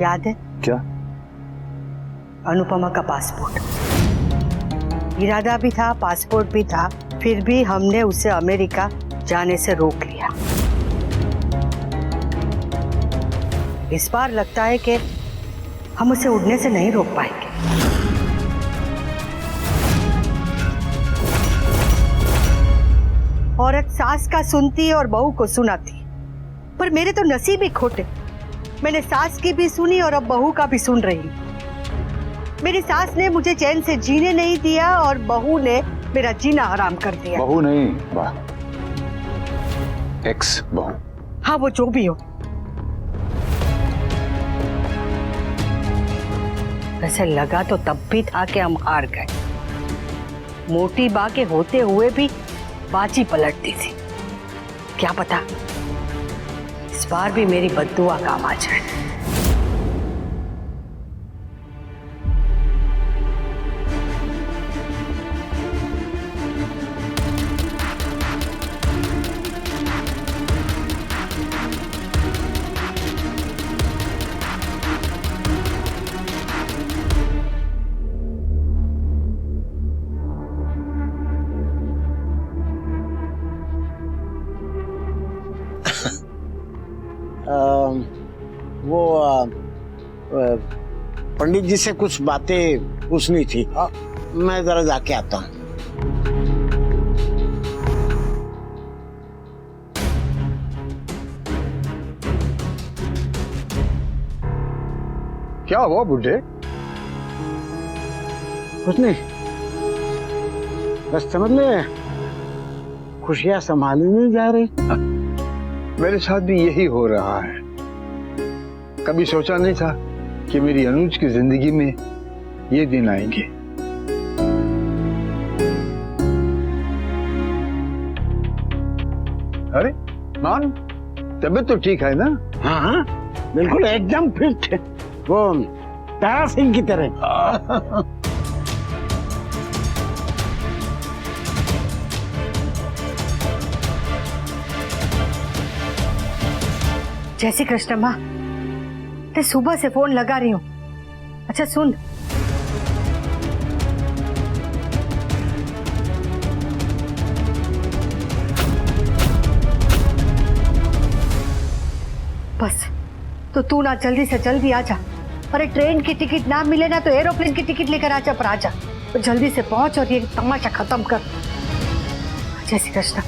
याद है? क्या? अनुपमा का पासपोर्ट। इरादा भी था, पासपोर्ट भी था, फिर भी हमने उसे अमेरिका जाने से रोक लिया। इस बार लगता है कि हम उसे उड़ने से नहीं रोक पाएंगे। औरत सास का सुनती और बहू को सुनाती, पर मेरे तो नसीब ही खोटे। मैंने सास की भी सुनी और अब बहू का भी सुन रही हूँ। मेरी सास ने मुझे चैन से जीने नहीं दिया और बहू ने मेरा जीना हराम कर दिया। बहू नहीं, वाह, एक्स बहू। हाँ, वो जो भी हो। वैसे लगा तो तब भी था कि हम हार गए। मोटी बा के होते हुए भी बाजी पलटती थी। क्या पता इस बार भी मेरी बद्दुआ काम आ जाए। पंडित जी से कुछ बातें पूछनी थी। मैं जरा जाके आता हूँ। क्या हुआ बुढ़े? कुछ नहीं, बस समझ ले, खुशियां संभाली नहीं जा रही। मेरे साथ भी यही हो रहा है। कभी सोचा नहीं था कि मेरी अनुज की जिंदगी में ये दिन आएंगे। अरे मान, तबीयत तो ठीक है ना? हाँ हाँ, बिल्कुल एकदम फिट है, वो तारा सिंह की तरह। जय श्री कृष्ण माँ, मैं सुबह से फोन लगा रही हूँ। अच्छा सुन, बस तो तू ना जल्दी से जल्दी आ जा। अरे ट्रेन की टिकट ना मिले ना तो एरोप्लेन की टिकट लेकर आ जा, पर आ जा तो जल्दी से पहुंच और ये तमाशा खत्म कर। जय श्री कृष्ण।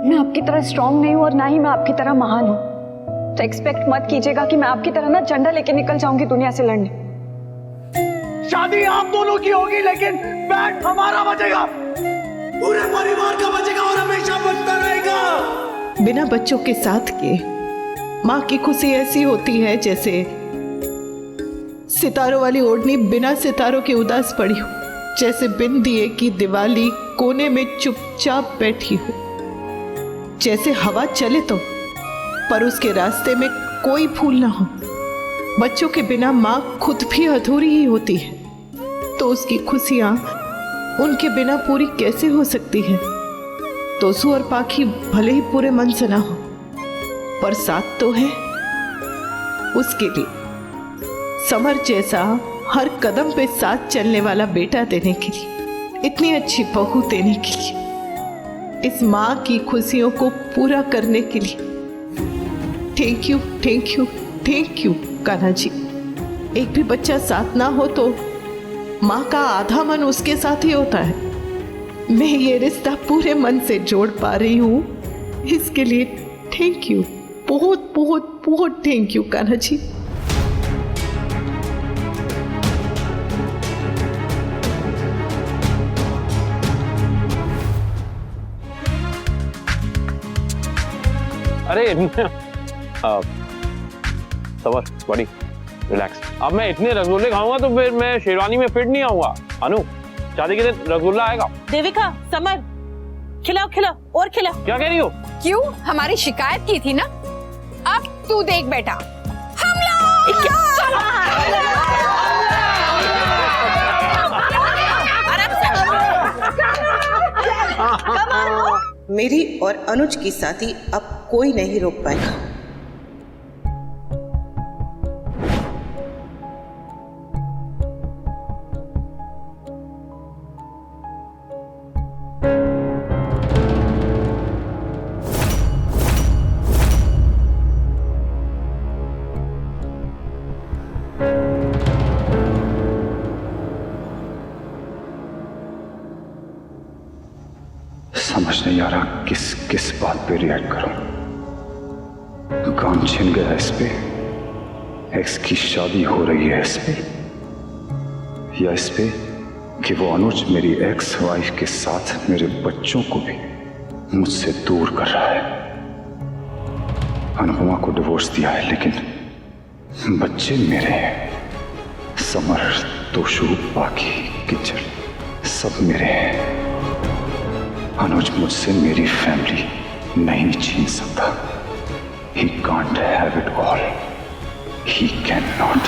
मैं आपकी तरह स्ट्रांग नहीं हूँ और ना ही मैं आपकी तरह महान हूँ, तो एक्सपेक्ट मत कीजिएगा कि मैं आपकी तरह ना झंडा लेके निकल जाऊंगी दुनिया से लड़ने। शादी आप दोनों की होगी लेकिन बैट हमारा बचेगा, पूरे परिवार का बचेगा और हमेशा बचता रहेगा। बिना बच्चों के साथ के माँ की खुशी ऐसी होती है जैसे सितारों वाली ओढ़नी बिना सितारों के उदास पड़ी हो, जैसे बिन दिए की दिवाली कोने में चुपचाप बैठी हो, जैसे हवा चले तो पर उसके रास्ते में कोई फूल ना हो। बच्चों के बिना माँ खुद भी अधूरी ही होती है, तो उसकी खुशियाँ उनके बिना पूरी कैसे हो सकती है। तोसू और पाखी भले ही पूरे मन से ना हो, पर साथ तो है उसके लिए। समर जैसा हर कदम पे साथ चलने वाला बेटा देने के लिए, इतनी अच्छी बहू देने के लिए, इस माँ की खुशियों को पूरा करने के लिए। Thank you thank you thank you Kanha ji. एक भी बच्चा साथ ना हो तो माँ का आधा मन उसके साथ ही होता है। मैं ये रिश्ता पूरे मन से जोड़ पा रही हूँ, इसके लिए थैंक यू, बहुत बहुत बहुत थैंक यू कान्हा जी। अरे समर बड़ी रिलैक्स। अब मैं इतने रसगुल्ले खाऊंगा तो फिर मैं शेरवानी में फिट नहीं आऊंगा। अनु, शादी के दिन रसगुल्ला आएगा। देविका, समर, खिलाओ खिलाओ और खिलाओ। क्या कह रही हो? क्यों? हमारी शिकायत की थी ना, अब तू देख बेटा, हम लोग चलो। मेरी और अनुज की शादी अब कोई नहीं रोक पाएगा। समझ नहीं आ रहा किस किस बात पे रिएक्ट करूं। काम छिन गया इस पे, एक्स की शादी हो रही है इस पे, या इस पे कि वो अनुज मेरी एक्स वाइफ के साथ मेरे बच्चों को भी मुझसे दूर कर रहा है। अनुपमा को डिवोर्स दिया है लेकिन बच्चे मेरे हैं। समर, तोशु, बाकी, किचन सब मेरे हैं। अनुज मुझसे मेरी फैमिली नहीं छीन सकता। He can't have it all. He cannot.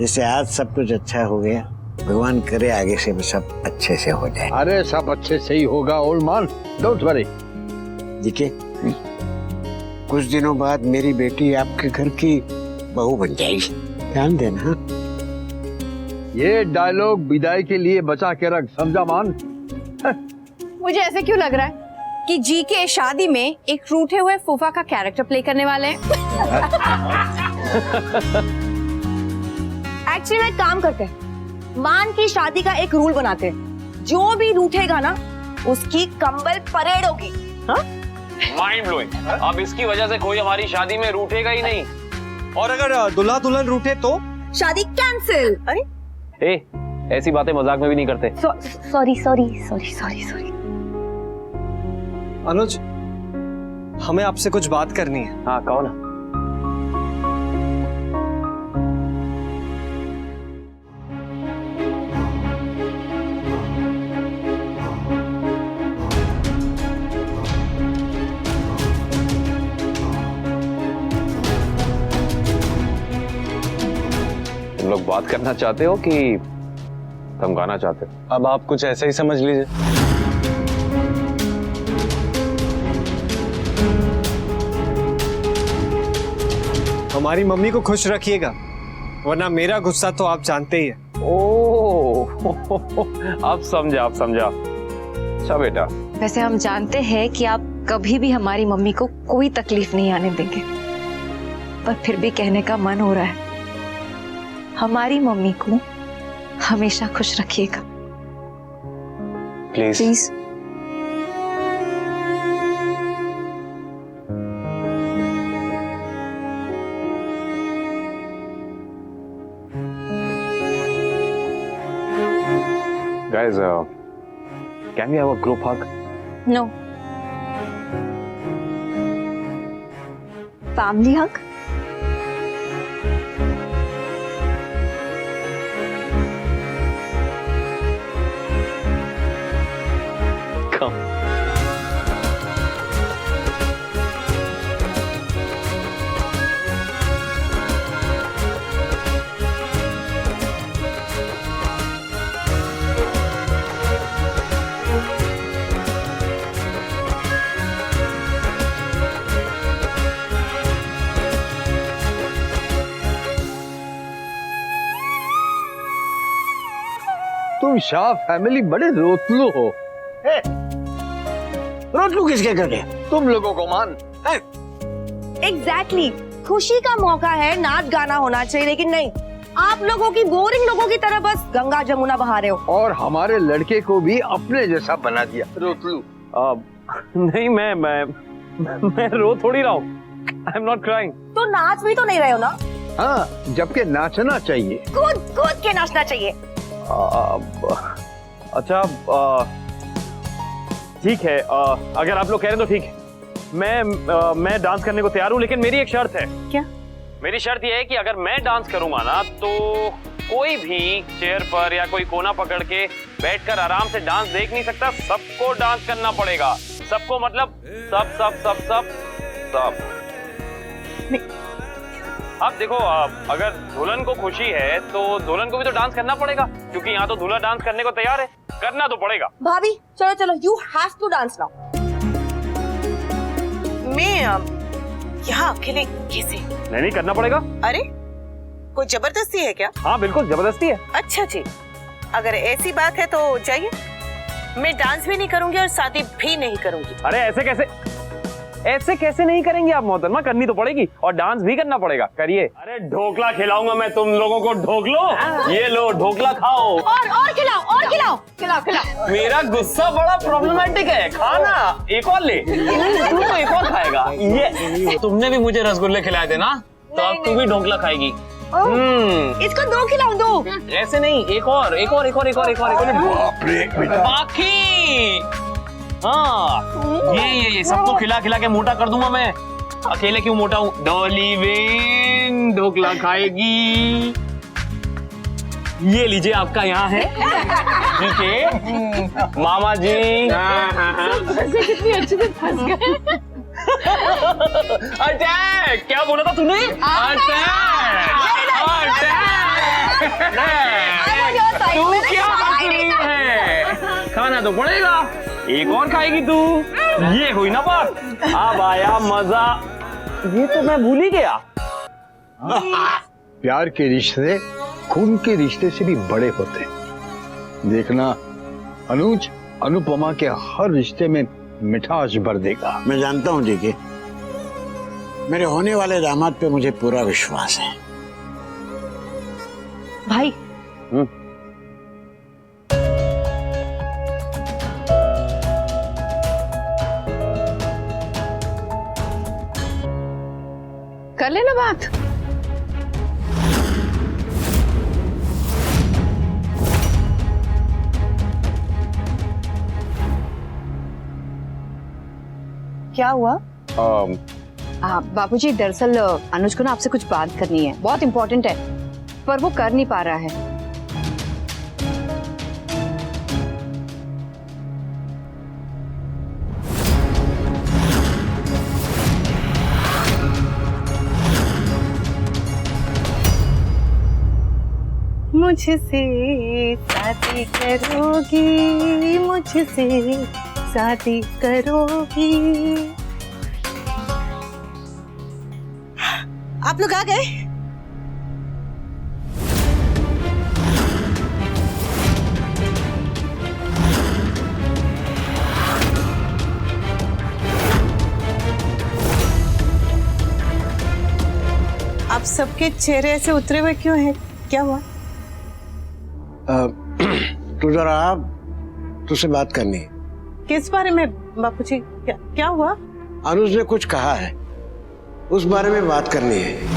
जैसे आज सब कुछ अच्छा हो गया, भगवान करे आगे से भी सब अच्छे से हो जाए। अरे सब अच्छे से ही होगा ओल्ड मैन, डोंट वरी। देखिए, कुछ दिनों बाद मेरी बेटी आपके घर की बहू बन जाएगी, ध्यान देना। हाँ? ये डायलॉग विदाई के लिए बचा के रख, समझा मान? मुझे ऐसे क्यों लग रहा है कि जी के शादी में एक रूठे हुए फूफा का कैरेक्टर प्ले करने वाले हैं। एक्चुअली में एक काम करते हैं, मान की शादी का एक रूल बनाते हैं, जो भी रूठेगा ना उसकी कंबल परेड होगी। हाँ? Mind blowing. अब इसकी वजह से कोई हमारी शादी में रूठेगा ही नहीं। और अगर दुल्हा दुल्हन रूठे तो शादी कैंसिल। अरे ए, ऐसी बातें मजाक में भी नहीं करते। Sorry sorry sorry sorry sorry. Anuj, हमें आपसे कुछ बात करनी है। हाँ, कहो ना। तुम लोग बात करना चाहते हो कि धमकाना चाहते हो? अब आप कुछ ऐसा ही समझ लीजिए। हमारी मम्मी को खुश रखिएगा, वरना मेरा गुस्सा तो आप जानते ही हैं। ओह, अब समझा, अब समझा। अच्छा बेटा, वैसे हम जानते हैं कि आप कभी भी हमारी मम्मी को कोई तकलीफ नहीं आने देंगे, पर फिर भी कहने का मन हो रहा है, हमारी मम्मी को हमेशा खुश रखिएगा please. Please. guys, can we have a group hug? No. Family hug? Come. तुम शाह फैमिली बड़े रोतलू हो। रोटलू किसके करके? तुम लोगों को मान। एग्जैक्टली, खुशी का मौका है, नाच गाना होना चाहिए, लेकिन नहीं, आप लोगों की बोरिंग लोगों की तरह बस गंगा जमुना बहा रहे हो। और हमारे लड़के को भी अपने जैसा बना दिया रोतलू। नहीं, मैं रो थोड़ी रहा हूँ। I am not crying. तो नाच भी तो नहीं रहे हो ना? हाँ, जबकि नाचना चाहिए। कूद कूद के नाचना चाहिए। अच्छा, ठीक है, अगर आप लोग कह रहे हैं तो ठीक है। मैं डांस करने को तैयार हूँ, लेकिन मेरी एक शर्त है। क्या? मेरी शर्त यह है कि अगर मैं डांस करूंगा ना तो कोई भी चेयर पर या कोई कोना पकड़ के बैठकर आराम से डांस देख नहीं सकता, सबको डांस करना पड़ेगा। सबको मतलब सब सब सब सब सब। अब देखो, अगर दुल्हन को खुशी है तो दुल्हन को भी तो डांस करना पड़ेगा, क्योंकि यहाँ तो दूल्हा डांस करने को तैयार है, करना तो पड़ेगा। भाभी चलो चलो, you have to dance now. मैं यहाँ अकेले कैसे? नहीं करना पड़ेगा। अरे कोई जबरदस्ती है क्या? हाँ बिल्कुल जबरदस्ती है। अच्छा जी, अगर ऐसी बात है तो जाइए। मैं डांस भी नहीं करूंगी और शादी भी नहीं करूंगी। अरे ऐसे कैसे नहीं करेंगे आप मोहतरमा? करनी तो पड़ेगी और डांस भी करना पड़ेगा। करिए। अरे ढोकला खिलाऊंगा मैं तुम लोगों को, ढोकलो। ये लो ढोकला खाओ। और खिलाओ। मेरा गुस्सा बड़ा प्रॉब्लमेटिक है, खाना एक और ले। तू तो एक और खाएगा। ये तुमने भी मुझे रसगुल्ले खिलाए थे ना, तो अब तू भी ढोकला खाएगी। इसको 2 खिलाऊं, 2? ऐसे नहीं, एक और। बाप रे बाकी। हाँ ये सबको खिला के मोटा कर दूंगा मैं। अकेले क्यों मोटा हूँ? डॉली बेन ढोकला खाएगी। ये लीजिए, आपका यहाँ है। ठीक है मामा जी। कितनी अच्छे से फंस गए। अटैक! क्या बोला था तूने? तू क्या हंस रही है? खाना तो पड़ेगा, एक और खाएगी तू। ये हुई ना बात। अब आया मजा। ये तो मैं भूल ही गया। प्यार के रिश्ते खून के रिश्ते से भी बड़े होते हैं। देखना अनुज अनुपमा के हर रिश्ते में मिठास भर देगा। मैं जानता हूँ जीके, मेरे होने वाले दामाद पे मुझे पूरा विश्वास है। भाई कर लेना बात। क्या हुआ? बाबूजी, दरअसल अनुज को ना आपसे कुछ बात करनी है, बहुत इंपॉर्टेंट है, पर वो कर नहीं पा रहा है। मुझसे शादी करोगी, मुझसे शादी करोगी। आप लोग आ गए? आप सबके चेहरे ऐसे उतरे हुए क्यों हैं? क्या हुआ? तू जरा तुझसे बात करनी है। किस बारे में बापूजी? क्या हुआ? अनुज ने कुछ कहा है, उस बारे में बात करनी है।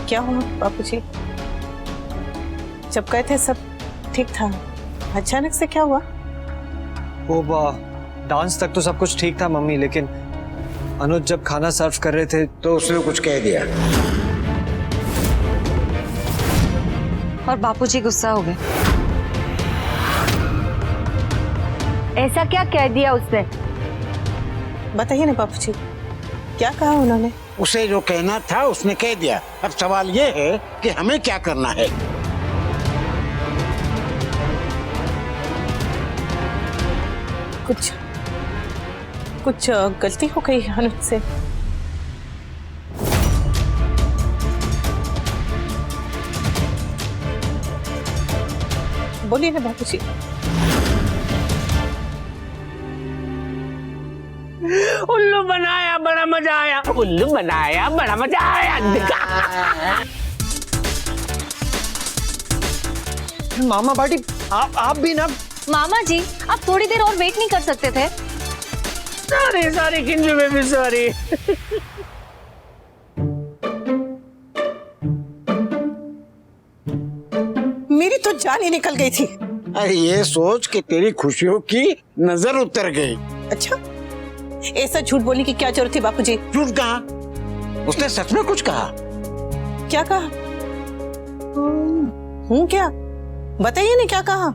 क्या हुआ बापूजी? जब गए थे सब ठीक था, अचानक से क्या हुआ? वो डांस तक तो सब कुछ ठीक था मम्मी, लेकिन अनुज जब खाना सर्व कर रहे थे तो उसने कुछ कह दिया और बापूजी गुस्सा हो गए। ऐसा क्या कह दिया उसने? बताइए ना बापूजी, क्या कहा उन्होंने? उसे जो कहना था उसने कह दिया। अब सवाल ये है कि हमें क्या करना है। कुछ गलती हो गई अनुज से? बोलिए ना बापूजी। उल्लू बनाया बड़ा मजा आया, उल्लू बनाया बड़ा मजा आया। मामा बाटी आप भी ना। मामा जी, आप थोड़ी देर और वेट नहीं कर सकते थे? सारी किंजू बेबी सॉरी। मेरी तो जान ही निकल गई थी। अरे ये सोच कि तेरी खुशियों की नजर उतर गई। अच्छा, ऐसा झूठ बोलने की क्या जरूरत थी बापूजी? झूठ कहा? उसने सच में कुछ कहा? क्या कहा? हूँ क्या? बताइए ना क्या कहा?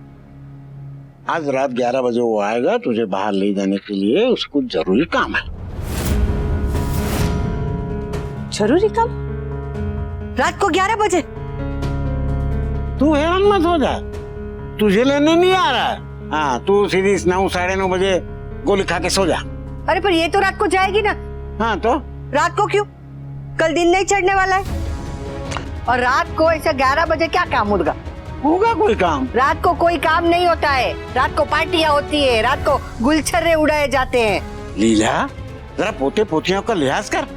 आज रात 11 बजे वो आएगा तुझे बाहर ले जाने के लिए, उसको जरूरी काम है। जरूरी काम? रात को 11 बजे? तू हैरान मत हो जा, तुझे लेने नहीं आ रहा है। हाँ, तू सीधी 9 साढ़े 9 बजे गोली खा के सो जा। अरे पर ये तो रात को जाएगी ना। हाँ तो रात को क्यों? कल दिन नहीं चढ़ने वाला है। और रात को ऐसा 11 बजे क्या काम होगा? होगा कोई काम? रात को कोई काम नहीं होता है। रात को पार्टियां होती है, रात को गुलछर्रे उड़ाए जाते हैं। लीला, जरा पोते पोतियों का लिहाज कर।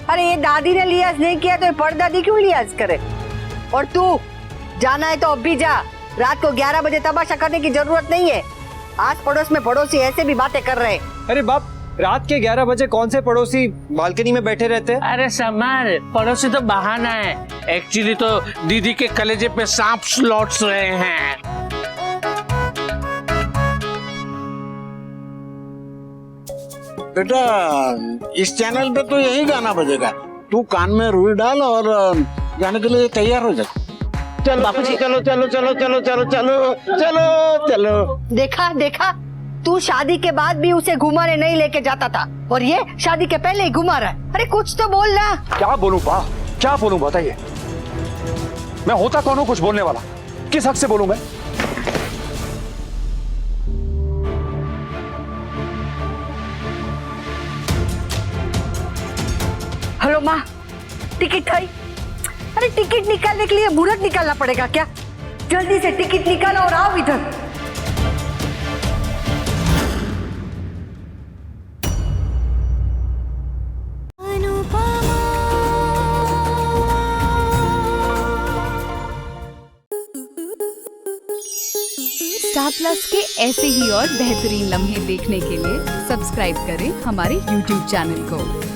अरे ये दादी ने लिहाज नहीं किया तो परदादी क्यों लिहाज करे? और तू जाना है तो अब भी जा। रात को 11 बजे तमाशा करने की जरूरत नहीं है। आस पड़ोस में पड़ोसी ऐसे भी बातें कर रहे हैं। अरे बाप, रात के 11 बजे कौन से पड़ोसी बालकनी में बैठे रहते हैं? अरे समार, पड़ोसी तो बहाना है। एक्चुअली तो दीदी के कलेजे पे सांप लौट रहे हैं। बेटा, इस चैनल पे तो यही गाना बजेगा। तू कान में रुई डाल और जाने के लिए तैयार हो जा। चलो बापूजी, चलो चलो चलो चलो चलो चलो चलो चलो। देखा देखा, तू शादी के बाद भी उसे घुमाने नहीं लेके जाता था और ये शादी के पहले ही घुमा रहा है। अरे कुछ तो बोल ना। क्या बोलूं बा, क्या बोलूं बताइए। मैं होता कौन हूं कुछ बोलने वाला? किस हक से बोलूं मैं? हेलो माँ, टिकट है? अरे टिकट निकालने के लिए मुहूर्त निकालना पड़ेगा क्या? जल्दी से टिकट निकालो और आओ इधर। स्टार प्लस के ऐसे ही और बेहतरीन लम्हे देखने के लिए सब्सक्राइब करें हमारे YouTube चैनल को।